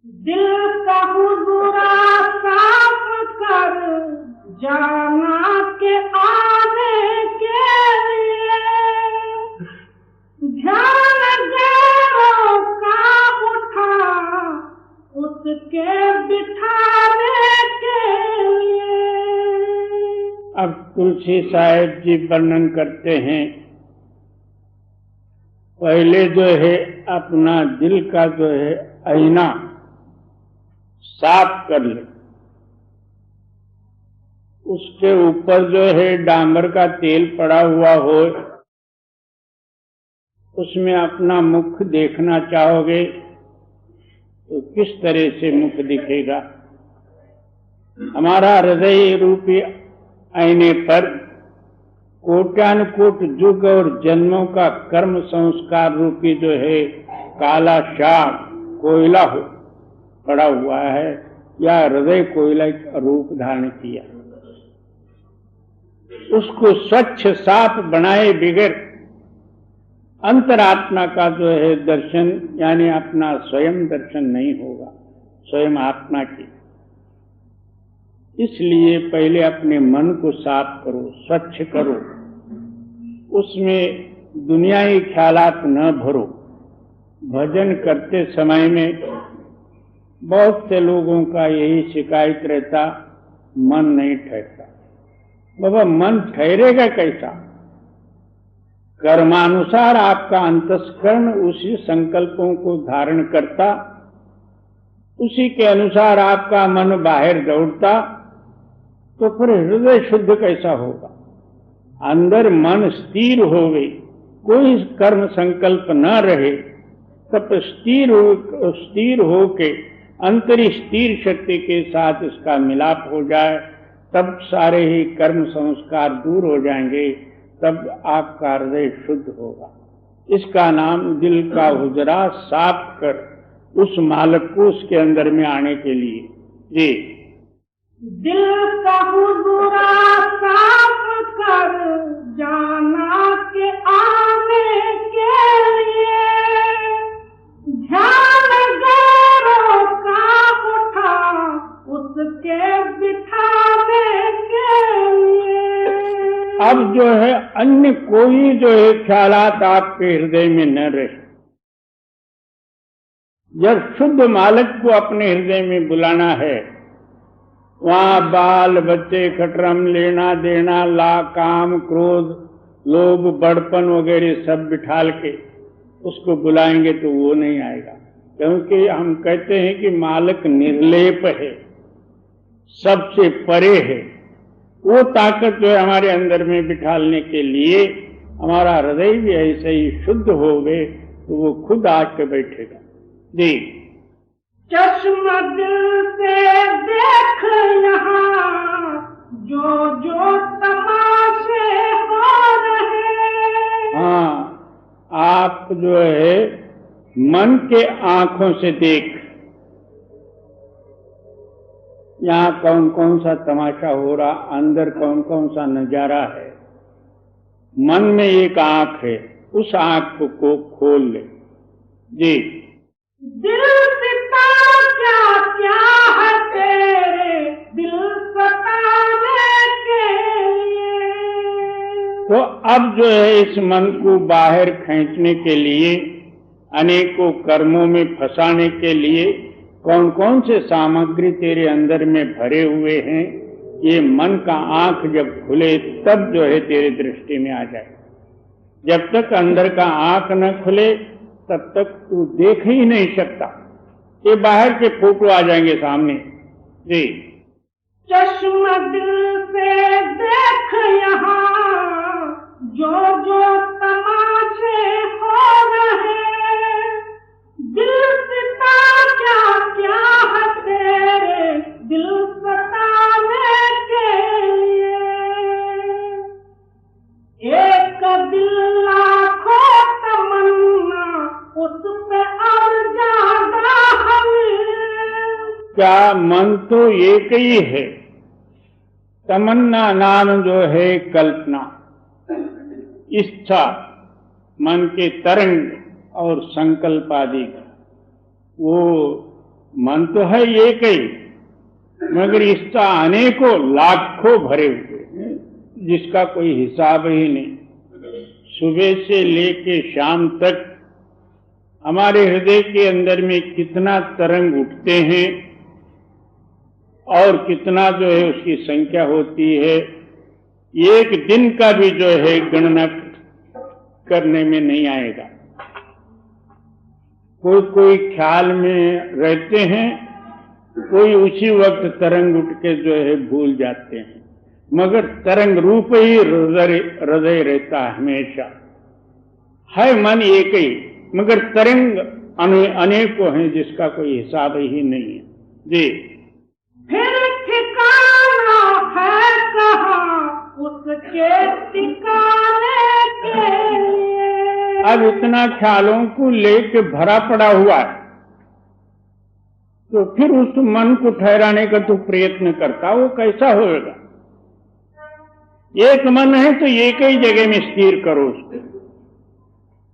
दिल का हुजूरा साफ कर जाना के आने के लिए ध्यान गैरों का उठा उसके बिठाने के लिए। अब तुलसी साहिब जी वर्णन करते हैं, पहले जो है अपना दिल का जो है आईना साफ कर ले, उसके ऊपर जो है डामर का तेल पड़ा हुआ हो, उसमें अपना मुख देखना चाहोगे तो किस तरह से मुख दिखेगा। हमारा हृदय रूपी आईने पर कोट्यानुकोट युग और जन्मों का कर्म संस्कार रूपी जो है काला शाम कोयला हो पड़ा हुआ है, या हृदय कोयला का रूप धारण किया। उसको स्वच्छ साफ बनाए बिगड़ अंतरात्मा का जो है दर्शन, यानी अपना स्वयं दर्शन नहीं होगा, स्वयं आत्मा की। इसलिए पहले अपने मन को साफ करो, स्वच्छ करो, उसमें दुनियाई ख्यालात न भरो। भजन करते समय में बहुत से लोगों का यही शिकायत रहता, मन नहीं ठहरता। बाबा मन ठहरेगा कैसा? कर्मानुसार आपका अंतस्करण उसी संकल्पों को धारण करता, उसी के अनुसार आपका मन बाहर दौड़ता, तो फिर हृदय शुद्ध कैसा होगा? अंदर मन स्थिर हो गई, कोई कर्म संकल्प न रहे, तब स्थिर हो के अंतरी स्थिर शक्ति के साथ इसका मिलाप हो जाए, तब सारे ही कर्म संस्कार दूर हो जाएंगे, तब आपका हृदय शुद्ध होगा। इसका नाम दिल का हुजरा साफ कर उस मालक को उसके अंदर में आने के लिए। जी, दिल का हुजूरा साफ कर जाना के आने के लिए ध्यान गैरों का उठा उसके बिठाने के लिए। अब जो है अन्य कोई जो है ख्यालात आपके हृदय में न रहे। जब शुद्ध मालिक को अपने हृदय में बुलाना है, वहां बाल बच्चे खटरम लेना देना ला काम क्रोध लोभ बड़पन वगैरह सब बिठाल के उसको बुलाएंगे तो वो नहीं आएगा। क्योंकि हम कहते हैं कि मालिक निर्लेप है, सबसे परे है। वो ताकत जो है हमारे अंदर में बिठालने के लिए हमारा हृदय भी ऐसे ही शुद्ध हो गए तो वो खुद आके बैठेगा। जी, चश्मा दिल से देख यहाँ जो जो तमाशे हो रहे। हाँ, आप जो है मन के आंखों से देख, यहाँ कौन कौन सा तमाशा हो रहा, अंदर कौन कौन सा नजारा है। मन में एक आंख है, उस आंख को खोल ले। जी, दिल पिता क्या क्या है तेरे दिल सताने के लिए। तो अब जो है इस मन को बाहर खींचने के लिए, अनेकों कर्मों में फंसाने के लिए कौन कौन से सामग्री तेरे अंदर में भरे हुए हैं, ये मन का आंख जब खुले तब जो है तेरे दृष्टि में आ जाए। जब तक अंदर का आंख न खुले तब तक तू देख ही नहीं सकता, ये बाहर के फोटो आ जाएंगे सामने। जी, चश्मा दिल से देख यहाँ जो जो तमाशे हो रहे। दिल पिता क्या क्या है तेरे दिल सताने के लिए। एक दिल लाखों तमन्ना उस पे और ज्यादा हमें। क्या मन तो एक ही है, तमन्ना नाम जो है कल्पना, इच्छा, मन के तरंग और संकल्प आदि, वो मन तो है एक ही, मगर इसका अनेकों लाखों भरे हुए हैं, जिसका कोई हिसाब ही नहीं। सुबह से लेके शाम तक हमारे हृदय के अंदर में कितना तरंग उठते हैं और कितना जो है उसकी संख्या होती है, एक दिन का भी जो है गणना करने में नहीं आएगा। कोई कोई ख्याल में रहते हैं, कोई उसी वक्त तरंग उठ के जो है भूल जाते हैं, मगर तरंग रूप ही हृदय रहता है हमेशा। है मन एक ही, मगर तरंग अनेकों हैं, जिसका कोई हिसाब ही नहीं है। जी, फिर ठिकाना है कहाँ उसके ठिकाने के लिए। अब इतना ख्यालों को लेके भरा पड़ा हुआ है, तो फिर उस मन को ठहराने का तो प्रयत्न करता, वो कैसा होगा? एक मन है तो एक ही जगह में स्थिर करो उसको,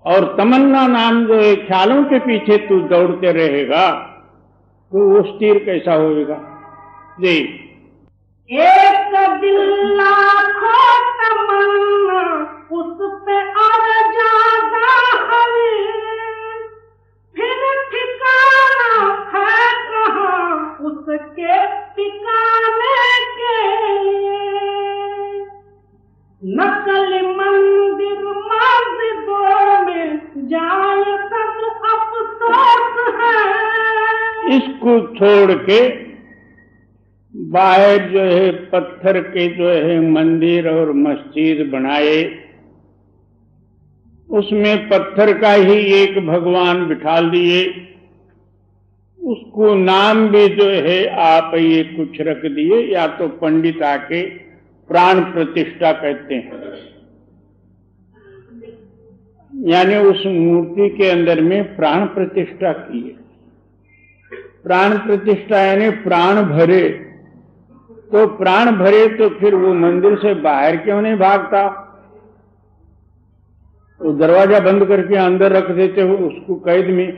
और तमन्ना नाम जो है ख्यालों के पीछे तू दौड़ते रहेगा तो वो स्थिर कैसा होएगा? जी, एक दिल लाखों तमन्ना उस पे और ज्यादा हवे, फिर ठिकाना है कहाँ उसके ठिकाने के लिए। नकली मंदिर मस्जिदों में जाए सब अफसोस है। इसको छोड़ के बाहर जो है पत्थर के जो है मंदिर और मस्जिद बनाए, उसमें पत्थर का ही एक भगवान बिठा दिए, उसको नाम भी जो है आप ये कुछ रख दिए, या तो पंडित आके प्राण प्रतिष्ठा कहते हैं, यानी उस मूर्ति के अंदर में प्राण प्रतिष्ठा की है। प्राण प्रतिष्ठा यानी प्राण भरे, तो प्राण भरे तो फिर वो मंदिर से बाहर क्यों नहीं भागता? वो दरवाजा बंद करके अंदर रख देते हो उसको कैद में,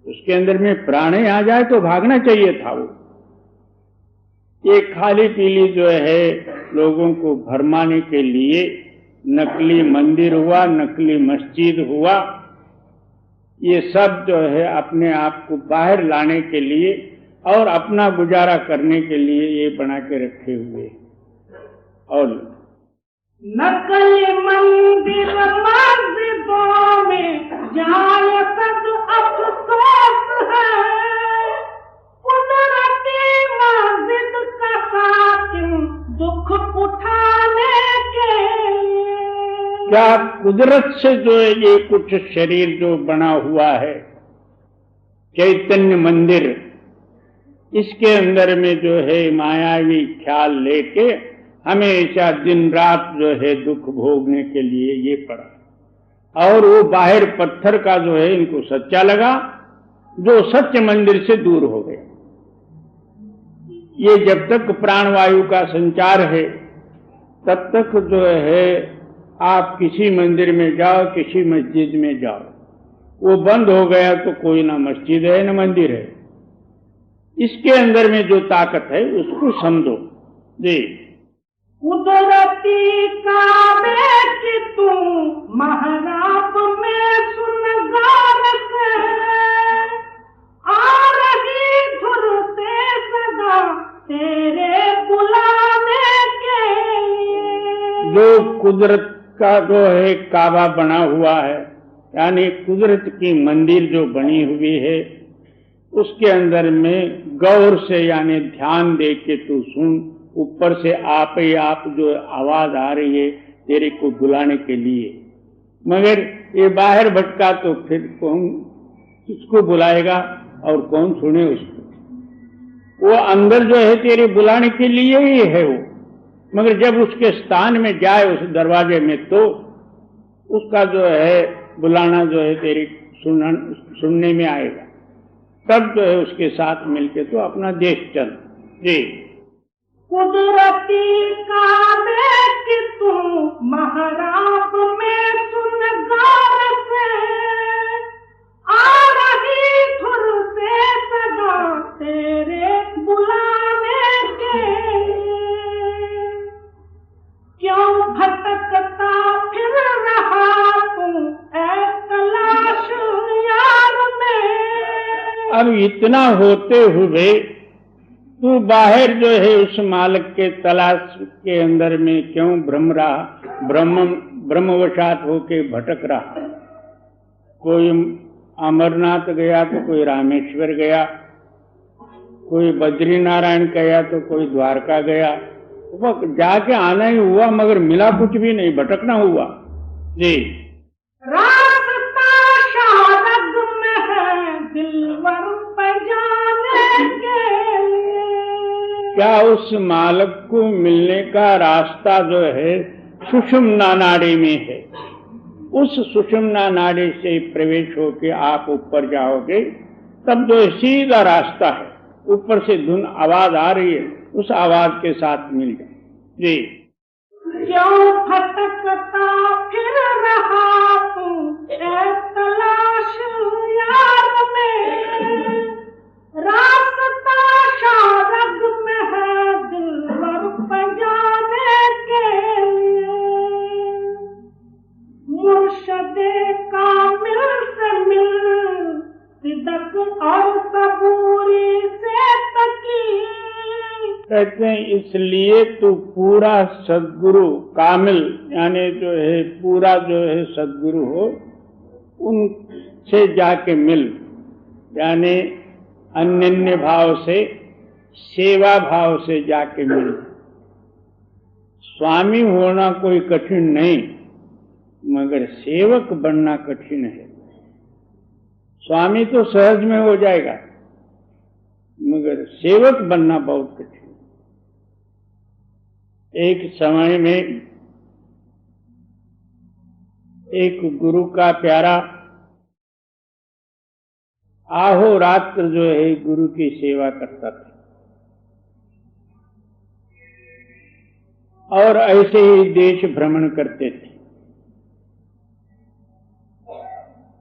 उसके अंदर में प्राण आ जाए तो भागना चाहिए था। वो ये खाली पीली जो है लोगों को भरमाने के लिए नकली मंदिर हुआ, नकली मस्जिद हुआ, ये सब जो है अपने आप को बाहर लाने के लिए और अपना गुजारा करने के लिए ये बना के रखे हुए। और नकली मंदिर मस्जिदों में जाए सब अफसोस है, कुदरती मस्जिद का साकिन दुख उठाने के लिए। क्या कुदरत से जो है ये कुछ शरीर जो बना हुआ है चैतन्य मंदिर, इसके अंदर में जो है मायावी ख्याल लेके हमेशा दिन रात जो है दुख भोगने के लिए ये पड़ा, और वो बाहर पत्थर का जो है इनको सच्चा लगा, जो सत्य मंदिर से दूर हो गया। ये जब तक प्राणवायु का संचार है तब तक जो है आप किसी मंदिर में जाओ, किसी मस्जिद में जाओ, वो बंद हो गया तो कोई ना मस्जिद है न मंदिर है। इसके अंदर में जो ताकत है उसको समझो। जी, कुदरती काबे की तू महराब में सुन गारत है, आ रही धुर से सदा तेरे बुलाने के लिए। जो कुदरत का जो है काबा बना हुआ है, यानी कुदरत की मंदिर जो बनी हुई है, उसके अंदर में गौर से यानी ध्यान दे के तू सुन, ऊपर से आप ही आप जो आवाज आ रही है तेरे को बुलाने के लिए। मगर ये बाहर भटका तो फिर कौन किसको बुलाएगा और कौन सुने उसको? वो अंदर जो है तेरे बुलाने के लिए ही है वो, मगर जब उसके स्थान में जाए उस दरवाजे में तो उसका जो है बुलाना जो है तेरे सुनने में आएगा, तब जो है उसके साथ मिलके तो अपना देश चल। जी, कुदरती काबे की तू महराब में सुन गौर से, आ रही धुर से सदा अब इतना होते हुए तू बाहर जो है उस मालिक के तलाश के अंदर में क्यों भ्रम रहा, ब्रह्मवशात होके भटक रहा। कोई अमरनाथ गया तो कोई रामेश्वर गया, कोई बद्री नारायण गया तो कोई द्वारका गया, वो जाके आना ही हुआ मगर मिला कुछ भी नहीं, भटकना हुआ। जी रास्ता शारद में है दिलवर पे जाने के लिए। क्या उस मालिक को मिलने का रास्ता जो है सुषुम्ना नाड़ी में है। उस सुषुम्ना नाड़ी से प्रवेश होके आप ऊपर जाओगे तब जो सीधा रास्ता है, ऊपर से धुन आवाज आ रही है, उस आवाज के साथ मिल जाए। जी क्यों भटकता फिर रहा तू ए तलाश यार में, रास्ता शारद में है दिलवर पे जाने के लिए। मुर्शदे कामिल से मिल सिदक और सबूरी से तकी। कहते हैं इसलिए तो पूरा सद्गुरु कामिल यानी जो है पूरा जो है सद्गुरु हो, उनसे जाके मिल, यानी अनन्य भाव से सेवा भाव से जाके मिल। स्वामी होना कोई कठिन नहीं, मगर सेवक बनना कठिन है। स्वामी तो सहज में हो जाएगा, मगर सेवक बनना बहुत कठिन। एक समय में एक गुरु का प्यारा आहो रात्र जो है गुरु की सेवा करता था, और ऐसे ही देश भ्रमण करते थे।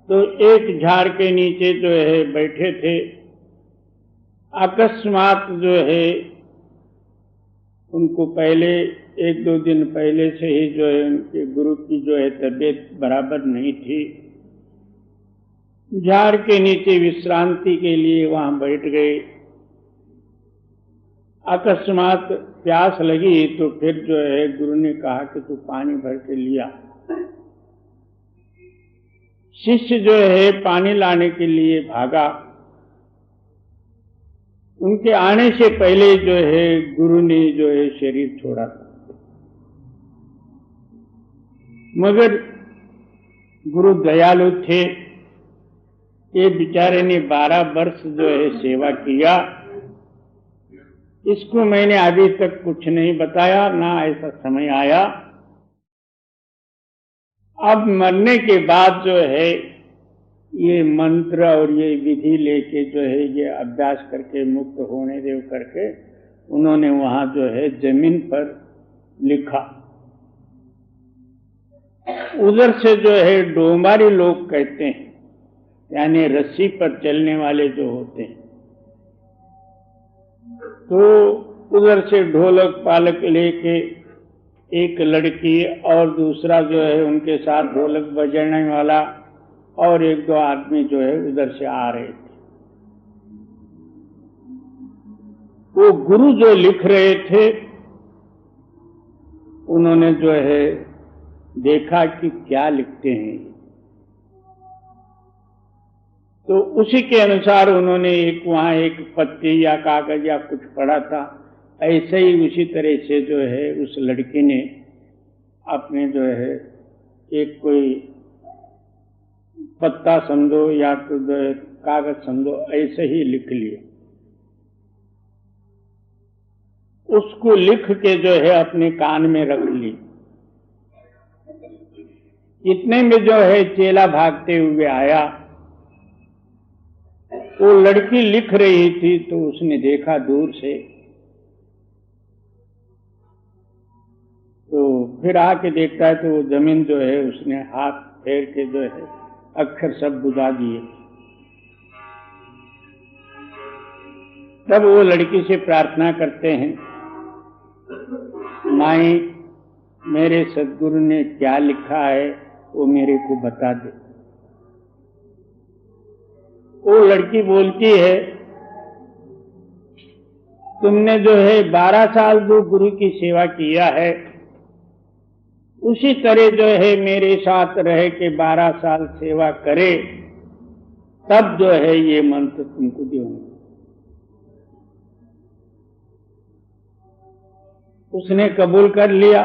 तो एक झाड़ के नीचे जो है बैठे थे, अकस्मात जो है उनको पहले 1-2 दिन पहले से ही जो है उनके गुरु की जो है तबीयत बराबर नहीं थी। झाड़ के नीचे विश्रांति के लिए वहां बैठ गए। अकस्मात प्यास लगी तो फिर जो है गुरु ने कहा कि तू पानी भर के लिया। शिष्य जो है पानी लाने के लिए भागा। उनके आने से पहले जो है गुरु ने जो है शरीर छोड़ा था, मगर गुरु दयालु थे। ये बेचारे ने 12 वर्ष जो है सेवा किया, इसको मैंने अभी तक कुछ नहीं बताया, ना ऐसा समय आया। अब मरने के बाद जो है ये मंत्र और ये विधि लेके जो है ये अभ्यास करके मुक्त होने देव करके उन्होंने वहां जो है जमीन पर लिखा। उधर से जो है डोंबारी लोग कहते हैं, यानी रस्सी पर चलने वाले जो होते हैं, तो उधर से ढोलक पालक लेके एक लड़की और दूसरा जो है उनके साथ ढोलक बजाने वाला और 1-2 आदमी जो है उधर से आ रहे थे। वो गुरु जो लिख रहे थे, उन्होंने जो है देखा कि क्या लिखते हैं, तो उसी के अनुसार उन्होंने वहां एक पत्ती या कागज या कुछ पढ़ा था। ऐसे ही उसी तरह से जो है उस लड़की ने अपने जो है एक कोई पत्ता समझो या तो जो है कागज समझो, ऐसे ही लिख लिया। उसको लिख के जो है अपने कान में रख ली। इतने में जो है चेला भागते हुए आया। वो लड़की लिख रही थी तो उसने देखा दूर से, तो फिर आके देखता है तो वो जमीन जो है उसने हाथ फेर के जो है अक्षर सब बुझा दिए। तब वो लड़की से प्रार्थना करते हैं, माई मेरे सद्गुरु ने क्या लिखा है वो मेरे को बता दे। वो लड़की बोलती है, तुमने जो है 12 साल जो गुरु की सेवा किया है, उसी तरह जो है मेरे साथ रह के 12 साल सेवा करे, तब जो है ये मंत्र तुमको दूंगा। उसने कबूल कर लिया।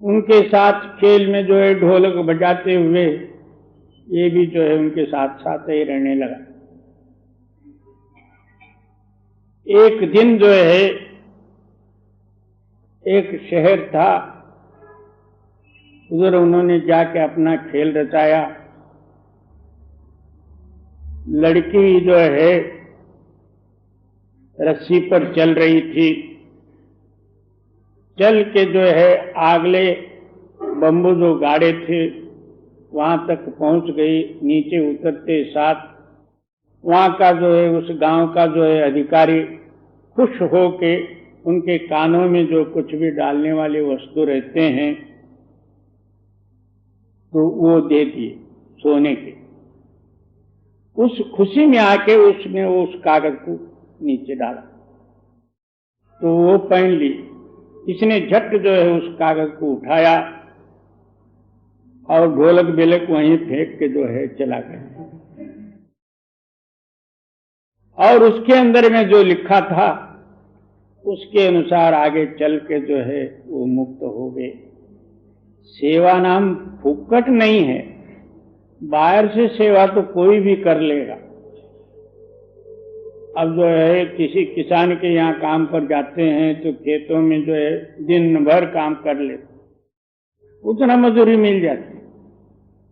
उनके साथ खेल में जो है ढोलक बजाते हुए ये भी जो है उनके साथ साथ ही रहने लगा। एक दिन जो है एक शहर था, उधर उन्होंने जाके अपना खेल रचाया। लड़की जो है रस्सी पर चल रही थी, चल के जो है आगले बम्बू जो गाड़े थे वहां तक पहुंच गई। नीचे उतरते साथ वहां का जो है उस गांव का जो है अधिकारी खुश हो के उनके कानों में जो कुछ भी डालने वाले वस्तु रहते हैं तो वो दे दिए सोने के। उस खुशी में आके उसने उस कागज को नीचे डाला तो वो पहन ली। इसने झट जो है उस कागज को उठाया और ढोलक बेलक वहीं फेंक के जो है चला गया। और उसके अंदर में जो लिखा था उसके अनुसार आगे चल के जो है वो मुक्त हो गए। सेवा नाम फुकट नहीं है, बाहर से सेवा तो कोई भी कर लेगा। अब जो है किसी किसान के यहाँ काम पर जाते हैं तो खेतों में जो है दिन भर काम कर लेते, उतना मजदूरी मिल जाती,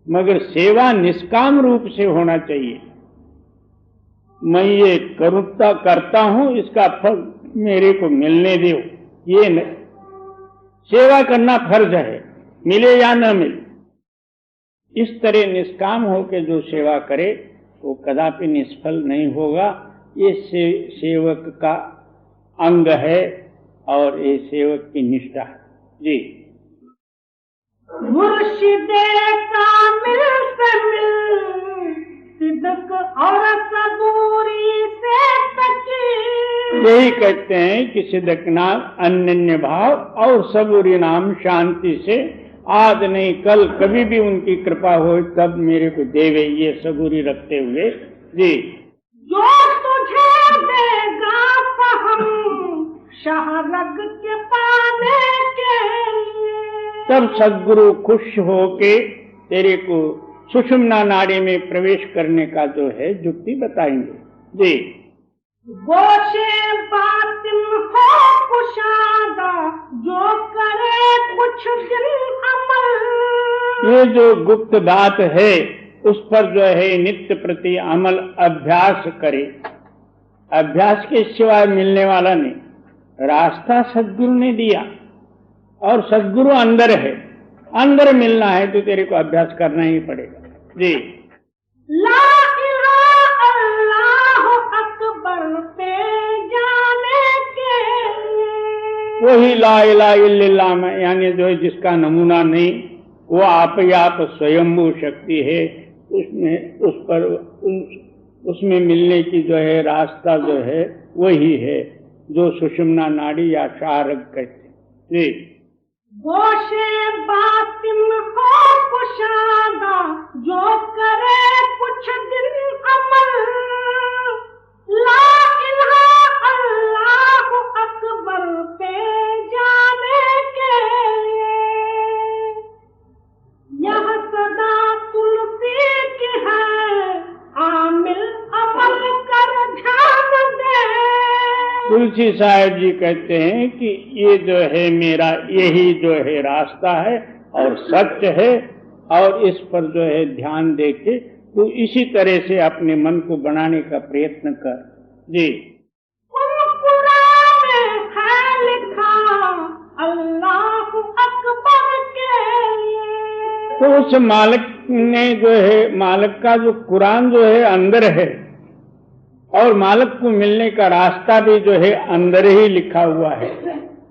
मगर सेवा निष्काम रूप से होना चाहिए। मैं ये करता हूं, इसका फल मेरे को मिलने दो, ये नहीं। सेवा करना फर्ज है, मिले या न मिले। इस तरह निष्काम होकर जो सेवा करे वो कदापि निष्फल नहीं होगा। ये सेवक का अंग है और ये सेवक की निष्ठा है। जी। मुर्शिदे कामिल से मिल, सिद्क और सबूरी से तकी। यही कहते हैं कि सिद्क नाम अनन्य भाव और सबूरी नाम शांति से, आज नहीं कल कभी भी उनकी कृपा हो तब मेरे को देवे, ये सबूरी रखते हुए। जी। जो तुझे देगा फहम शाहरग के पाने के लिए, तब सद्गुरु खुश होके तेरे को सुषुम्ना नाड़ी में प्रवेश करने का जो है युक्ति बताएंगे। जी। गोशे बातिन हो कुशादा, जो करे कुछ दिन अमल। ये जो गुप्त बात है उस पर जो है नित्य प्रति अमल अभ्यास करे। अभ्यास के सिवाय मिलने वाला नहीं, रास्ता सद्गुरु ने दिया और सद्गुरु अंदर है। अंदर मिलना है तो तेरे को अभ्यास करना ही पड़ेगा। जी। ला इलाहा अल्लाहु अकबर पे जाने के लिए, वही ला इलाहा इल्लल्लाह में, यानी जो है जिसका नमूना नहीं, वो आप ही आप स्वयंभू शक्ति है। उसमें मिलने की जो है रास्ता जो है वही है जो सुषुम्ना नाड़ी या शाहरग कहते हैं। जी। गोशे बातिन हो कुशादा, जो करे कुछ दिन अमल। ला इलाहा अल्लाहु अकबर पे जाने के लिए, यह सदा तुलसी की है, आमिल अमल कर ध्यान दे। तुलसी साहब जी कहते हैं कि ये जो है मेरा यही जो है रास्ता है और सत्य है, और इस पर जो है ध्यान देके तो इसी तरह से अपने मन को बनाने का प्रयत्न कर। जी। कुरान में है लिखा अल्लाहु अकबर के लिए, तो उस मालिक ने जो है, मालिक का जो कुरान जो है अंदर है और मालिक को मिलने का रास्ता भी जो है अंदर ही लिखा हुआ है।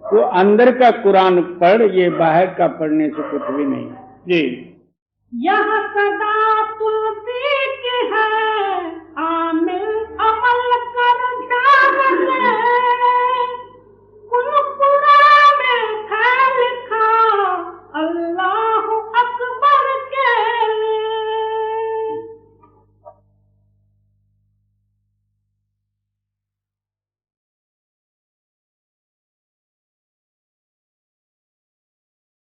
तो अंदर का कुरान पढ़, ये बाहर का पढ़ने से कुछ भी नहीं। जी। यह सदा तुलसी है आमिल अमल कर ध्यान दे